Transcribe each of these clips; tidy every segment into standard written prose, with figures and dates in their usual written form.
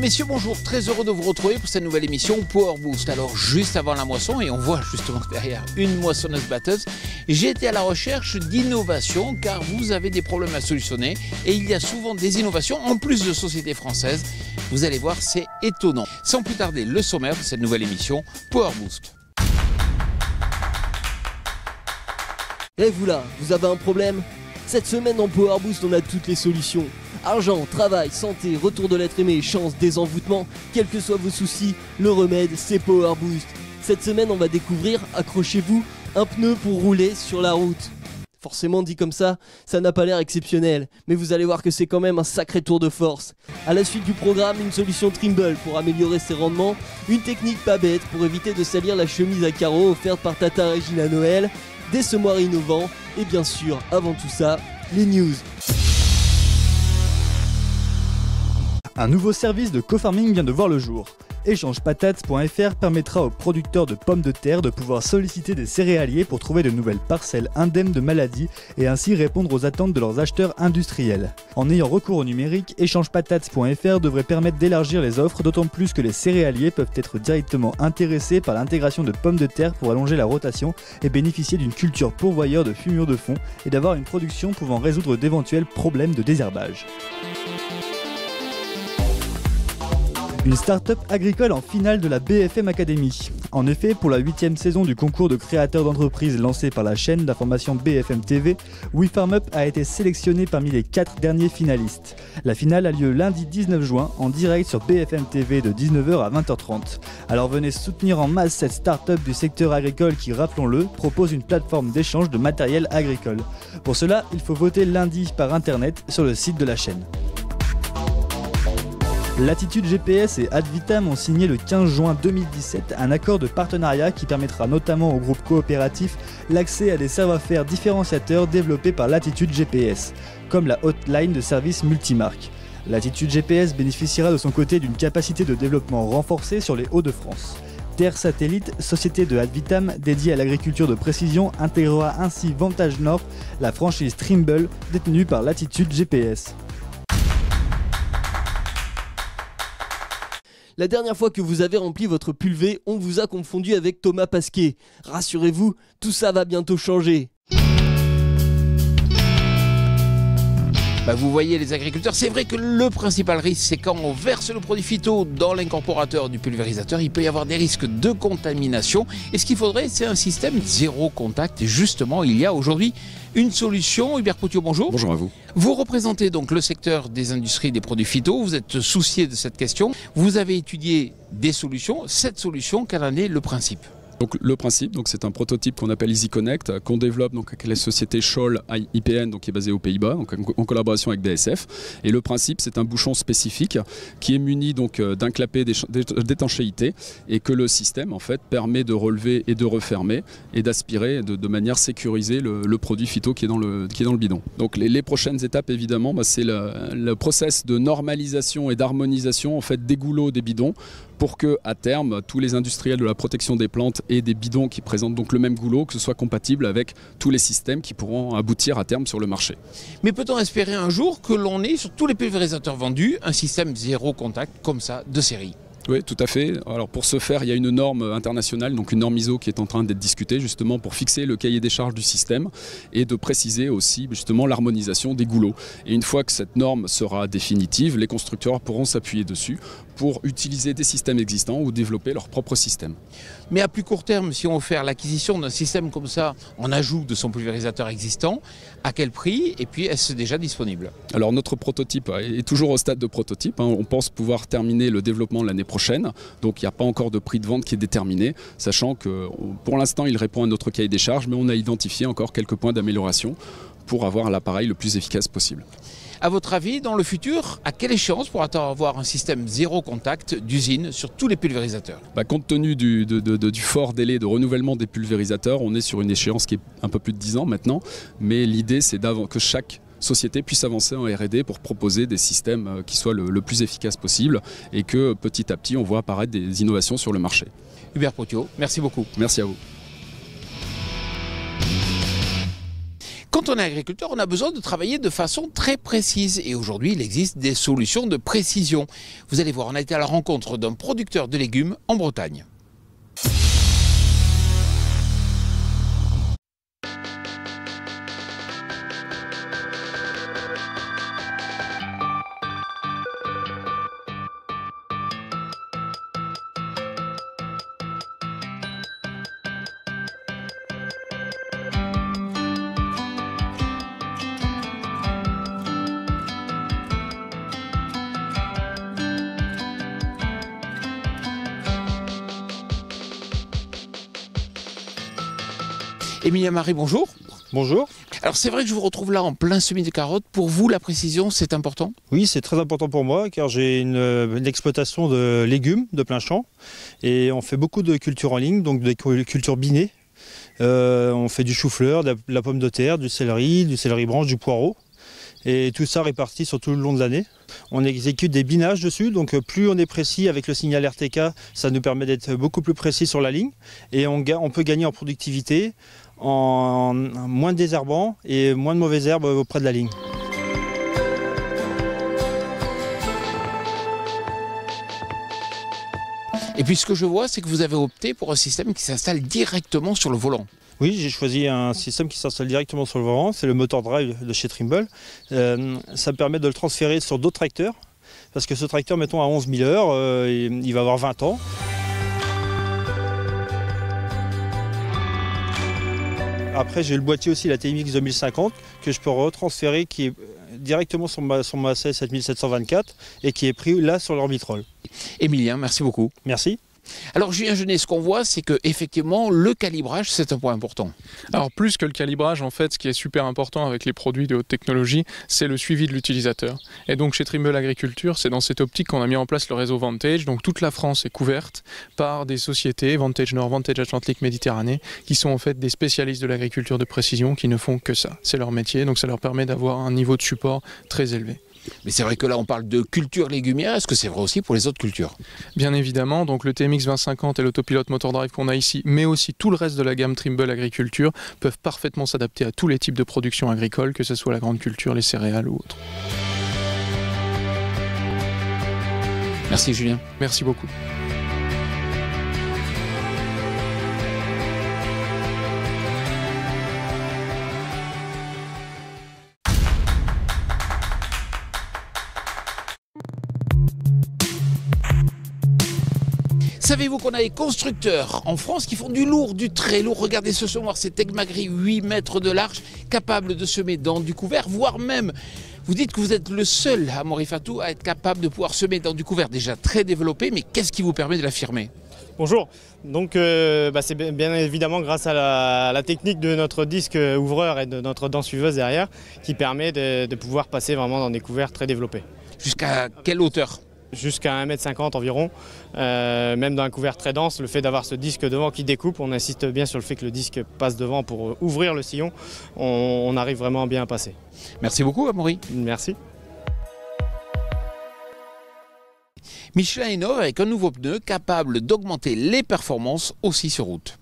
et messieurs, bonjour, très heureux de vous retrouver pour cette nouvelle émission Power Boost. Alors juste avant la moisson, et on voit justement derrière une moissonneuse-batteuse, j'ai été à la recherche d'innovations car vous avez des problèmes à solutionner et il y a souvent des innovations en plus de sociétés françaises. Vous allez voir, c'est étonnant. Sans plus tarder, le sommaire de cette nouvelle émission Power Boost. Et vous là, vous avez un problème? Cette semaine dans Power Boost, on a toutes les solutions. Argent, travail, santé, retour de l'être aimé, chance, désenvoûtement, quels que soient vos soucis, le remède, c'est Power Boost. Cette semaine, on va découvrir, accrochez-vous, un pneu pour rouler sur la route. Forcément dit comme ça n'a pas l'air exceptionnel, mais vous allez voir que c'est quand même un sacré tour de force. À la suite du programme, une solution Trimble pour améliorer ses rendements, une technique pas bête pour éviter de salir la chemise à carreaux offerte par Tata Régine à Noël, des semoirs innovants, et bien sûr, avant tout ça, les news. Un nouveau service de co-farming vient de voir le jour. Échangepatates.fr permettra aux producteurs de pommes de terre de pouvoir solliciter des céréaliers pour trouver de nouvelles parcelles indemnes de maladies et ainsi répondre aux attentes de leurs acheteurs industriels. En ayant recours au numérique, Échangepatates.fr devrait permettre d'élargir les offres, d'autant plus que les céréaliers peuvent être directement intéressés par l'intégration de pommes de terre pour allonger la rotation et bénéficier d'une culture pourvoyeur de fumure de fond et d'avoir une production pouvant résoudre d'éventuels problèmes de désherbage. Une start-up agricole en finale de la BFM Academy. En effet, pour la 8e saison du concours de créateurs d'entreprises lancé par la chaîne d'information BFM TV, WeFarmUp a été sélectionné parmi les 4 derniers finalistes. La finale a lieu lundi 19 juin en direct sur BFM TV de 19h à 20h30. Alors venez soutenir en masse cette start-up du secteur agricole qui, rappelons-le, propose une plateforme d'échange de matériel agricole. Pour cela, il faut voter lundi par internet sur le site de la chaîne. Latitude GPS et Advitam ont signé le 15 juin 2017 un accord de partenariat qui permettra notamment au groupe coopératif l'accès à des savoir-faire différenciateurs développés par Latitude GPS, comme la hotline de service multimarque. Latitude GPS bénéficiera de son côté d'une capacité de développement renforcée sur les Hauts-de-France. Terre Satellite, société de Advitam dédiée à l'agriculture de précision, intégrera ainsi Vantage Nord, la franchise Trimble détenue par Latitude GPS. La dernière fois que vous avez rempli votre pulvé, on vous a confondu avec Thomas Pasquet. Rassurez-vous, tout ça va bientôt changer. Vous voyez les agriculteurs, c'est vrai que le principal risque, c'est quand on verse le produit phyto dans l'incorporateur du pulvérisateur, il peut y avoir des risques de contamination. Et ce qu'il faudrait, c'est un système zéro contact. Et justement, il y a aujourd'hui une solution. Hubert Poutiot, bonjour. Bonjour à vous. Vous représentez donc le secteur des industries des produits phyto, vous êtes soucié de cette question. Vous avez étudié des solutions. Cette solution, quel en est le principe ? Donc le principe, c'est un prototype qu'on appelle EasyConnect, qu'on développe avec la société Scholl IPN, qui est basée aux Pays-Bas, en collaboration avec BASF. Et le principe, c'est un bouchon spécifique qui est muni d'un clapet d'étanchéité et que le système en fait permet de relever et de refermer et d'aspirer de manière sécurisée le produit phyto qui est dans le bidon. Donc les prochaines étapes, évidemment, c'est le process de normalisation et d'harmonisation en fait des goulots des bidons, pour que, à terme, tous les industriels de la protection des plantes aient des bidons qui présentent donc le même goulot, que ce soit compatible avec tous les systèmes qui pourront aboutir à terme sur le marché. Mais peut-on espérer un jour que l'on ait sur tous les pulvérisateurs vendus un système zéro contact comme ça de série ? Oui, tout à fait. Alors pour ce faire, il y a une norme internationale, donc une norme ISO qui est en train d'être discutée justement pour fixer le cahier des charges du système et de préciser aussi justement l'harmonisation des goulots. Et une fois que cette norme sera définitive, les constructeurs pourront s'appuyer dessus pour utiliser des systèmes existants ou développer leur propre système. Mais à plus court terme, si on veut faire l'acquisition d'un système comme ça en ajout de son pulvérisateur existant, à quel prix et puis est-ce déjà disponible ? Alors notre prototype est toujours au stade de prototype. On pense pouvoir terminer le développement l'année prochaine. Donc il n'y a pas encore de prix de vente qui est déterminé, sachant que pour l'instant il répond à notre cahier des charges, mais on a identifié encore quelques points d'amélioration pour avoir l'appareil le plus efficace possible. À votre avis, dans le futur, à quelle échéance pourra-t-on avoir un système zéro contact d'usine sur tous les pulvérisateurs ? Compte tenu du fort délai de renouvellement des pulvérisateurs, on est sur une échéance qui est un peu plus de 10 ans maintenant, mais l'idée c'est que chaque société puisse avancer en R&D pour proposer des systèmes qui soient le plus efficaces possible et que petit à petit on voit apparaître des innovations sur le marché. Hubert Poutiot, merci beaucoup. Merci à vous. Quand on est agriculteur, on a besoin de travailler de façon très précise et aujourd'hui il existe des solutions de précision. Vous allez voir, on a été à la rencontre d'un producteur de légumes en Bretagne. Emilia Marie, bonjour. Bonjour. Alors c'est vrai que je vous retrouve là en plein semis de carottes. Pour vous, la précision, c'est important? Oui, c'est très important pour moi car j'ai une exploitation de légumes de plein champ et on fait beaucoup de cultures en ligne, donc des cultures binées. On fait du chou-fleur, de la pomme de terre, du céleri branche, du poireau. Et tout ça réparti sur tout le long de l'année. On exécute des binages dessus, donc plus on est précis avec le signal RTK, ça nous permet d'être beaucoup plus précis sur la ligne. Et on peut gagner en productivité, en moins de désherbant et moins de mauvaises herbes auprès de la ligne. Et puis ce que je vois, c'est que vous avez opté pour un système qui s'installe directement sur le volant. Oui, j'ai choisi un système qui s'installe directement sur le volant, c'est le motor drive de chez Trimble. Ça me permet de le transférer sur d'autres tracteurs, parce que ce tracteur, mettons à 11 000 heures, il va avoir 20 ans. Après, j'ai le boîtier aussi, la TMX 2050, que je peux retransférer, qui est directement sur ma 7724 et qui est pris là sur l'Orbitrol. Emilien, merci beaucoup. Merci. Alors Julien Genet, ce qu'on voit, c'est que effectivement le calibrage, c'est un point important. Alors plus que le calibrage, en fait, ce qui est super important avec les produits de haute technologie, c'est le suivi de l'utilisateur. Et donc chez Trimble Agriculture, c'est dans cette optique qu'on a mis en place le réseau Vantage. Donc toute la France est couverte par des sociétés, Vantage Nord, Vantage Atlantique, Méditerranée, qui sont en fait des spécialistes de l'agriculture de précision qui ne font que ça. C'est leur métier, donc ça leur permet d'avoir un niveau de support très élevé. Mais c'est vrai que là on parle de culture légumière, est-ce que c'est vrai aussi pour les autres cultures? Bien évidemment, donc le TMX 2050 et l'autopilote motor drive qu'on a ici, mais aussi tout le reste de la gamme Trimble Agriculture peuvent parfaitement s'adapter à tous les types de production agricole, que ce soit la grande culture, les céréales ou autres. Merci Julien. Merci beaucoup. Savez-vous qu'on a des constructeurs en France qui font du lourd, du très lourd? Regardez ce semoir, c'est Tegmagri, 8 mètres de large, capable de semer dans du couvert, voire même, vous dites que vous êtes le seul à Morifatou à être capable de pouvoir semer dans du couvert déjà très développé, mais qu'est-ce qui vous permet de l'affirmer? Bonjour, donc c'est bien évidemment grâce à la technique de notre disque ouvreur et de notre dent suiveuse derrière qui permet de pouvoir passer vraiment dans des couverts très développés. Jusqu'à quelle hauteur? Jusqu'à 1,50 m environ, même dans un couvert très dense, le fait d'avoir ce disque devant qui découpe, on insiste bien sur le fait que le disque passe devant pour ouvrir le sillon, on arrive vraiment bien à passer. Merci beaucoup Amaury. Merci. Michelin innove avec un nouveau pneu capable d'augmenter les performances aussi sur route.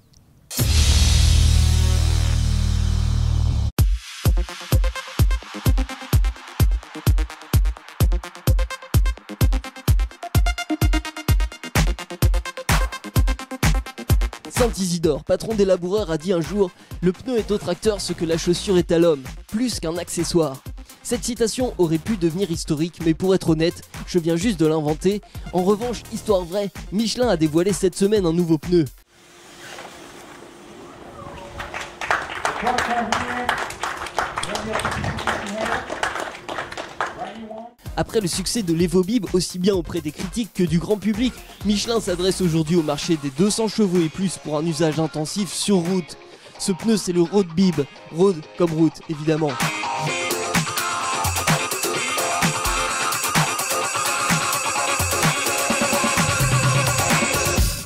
Saint-Isidore, patron des laboureurs, a dit un jour « Le pneu est au tracteur ce que la chaussure est à l'homme, plus qu'un accessoire ». Cette citation aurait pu devenir historique, mais pour être honnête, je viens juste de l'inventer. En revanche, histoire vraie, Michelin a dévoilé cette semaine un nouveau pneu. Après le succès de l'Evobib, aussi bien auprès des critiques que du grand public, Michelin s'adresse aujourd'hui au marché des 200 chevaux et plus pour un usage intensif sur route. Ce pneu, c'est le Road Bib, road comme route évidemment.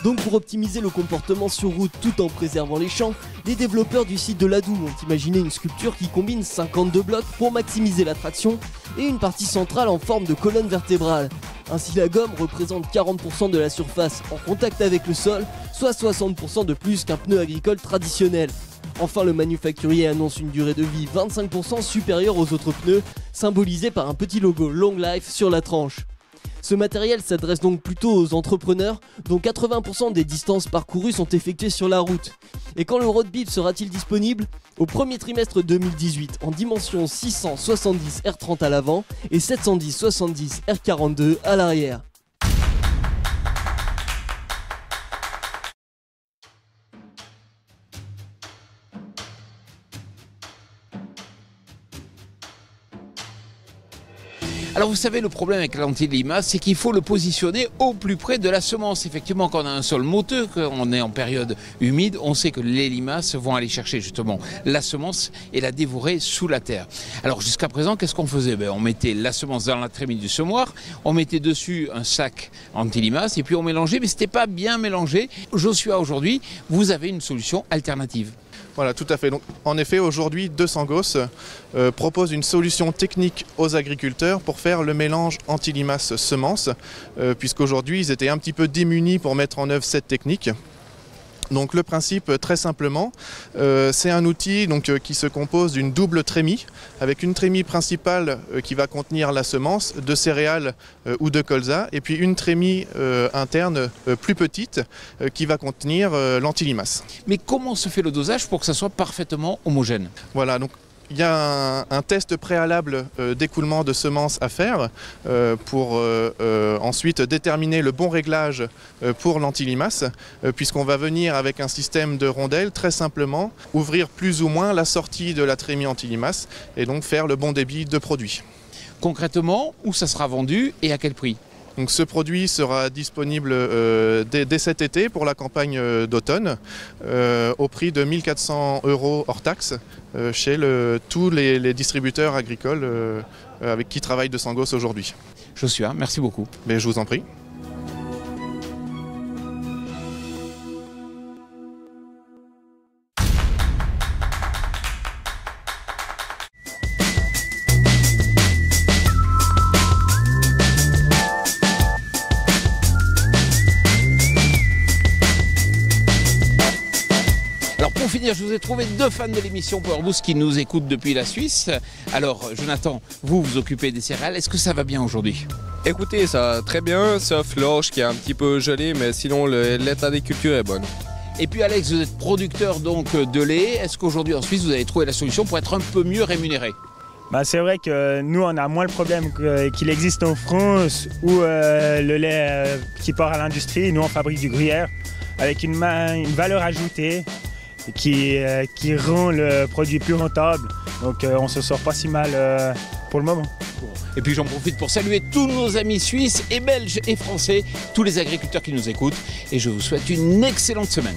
Donc pour optimiser le comportement sur route tout en préservant les champs, les développeurs du site de l'Adoum ont imaginé une sculpture qui combine 52 blocs pour maximiser la traction et une partie centrale en forme de colonne vertébrale. Ainsi la gomme représente 40% de la surface en contact avec le sol, soit 60% de plus qu'un pneu agricole traditionnel. Enfin, le manufacturier annonce une durée de vie 25% supérieure aux autres pneus, symbolisée par un petit logo Long Life sur la tranche. Ce matériel s'adresse donc plutôt aux entrepreneurs, dont 80% des distances parcourues sont effectuées sur la route. Et quand le road bib sera-t-il disponible ? Au premier trimestre 2018, en dimension 670 R30 à l'avant et 710-70 R42 à l'arrière. Alors vous savez, le problème avec l'anti-limace, c'est qu'il faut le positionner au plus près de la semence. Effectivement, quand on a un sol motteux, qu'on est en période humide, on sait que les limaces vont aller chercher justement la semence et la dévorer sous la terre. Alors jusqu'à présent, qu'est-ce qu'on faisait ? On mettait la semence dans la trémie du semoir, on mettait dessus un sac anti-limace et puis on mélangeait, mais ce n'était pas bien mélangé. Joshua, aujourd'hui, vous avez une solution alternative. Voilà, tout à fait. Donc, en effet, aujourd'hui, DeSangos propose une solution technique aux agriculteurs pour faire le mélange anti-limace semences, puisqu'aujourd'hui, ils étaient un petit peu démunis pour mettre en œuvre cette technique. Donc le principe, très simplement, c'est un outil qui se compose d'une double trémie, avec une trémie principale qui va contenir la semence de céréales ou de colza, et puis une trémie interne plus petite qui va contenir l'anti-limace. Mais comment se fait le dosage pour que ça soit parfaitement homogène ? Voilà, donc il y a un test préalable d'écoulement de semences à faire pour ensuite déterminer le bon réglage pour l'anti-limace, puisqu'on va venir avec un système de rondelles très simplement ouvrir plus ou moins la sortie de la trémie anti-limace et donc faire le bon débit de produit. Concrètement, où ça sera vendu et à quel prix ? Donc ce produit sera disponible dès cet été pour la campagne d'automne au prix de 1 400 € hors taxe chez tous les distributeurs agricoles avec qui travaille DeSangos aujourd'hui. Joshua, merci beaucoup. Mais je vous en prie. Pour finir, je vous ai trouvé deux fans de l'émission Power Boost qui nous écoutent depuis la Suisse. Alors, Jonathan, vous vous occupez des céréales. Est-ce que ça va bien aujourd'hui ? Écoutez, ça va très bien, sauf l'orge qui est un petit peu gelée, mais sinon l'état des cultures est bonne. Et puis Alex, vous êtes producteur donc de lait. Est-ce qu'aujourd'hui en Suisse, vous avez trouvé la solution pour être un peu mieux rémunéré ? C'est vrai que nous, on a moins le problème qu'il existe en France où le lait qui part à l'industrie, nous on fabrique du gruyère avec une valeur ajoutée qui rend le produit plus rentable. Donc on se sort pas si mal pour le moment. Et puis j'en profite pour saluer tous nos amis suisses et belges et français, tous les agriculteurs qui nous écoutent. Et je vous souhaite une excellente semaine.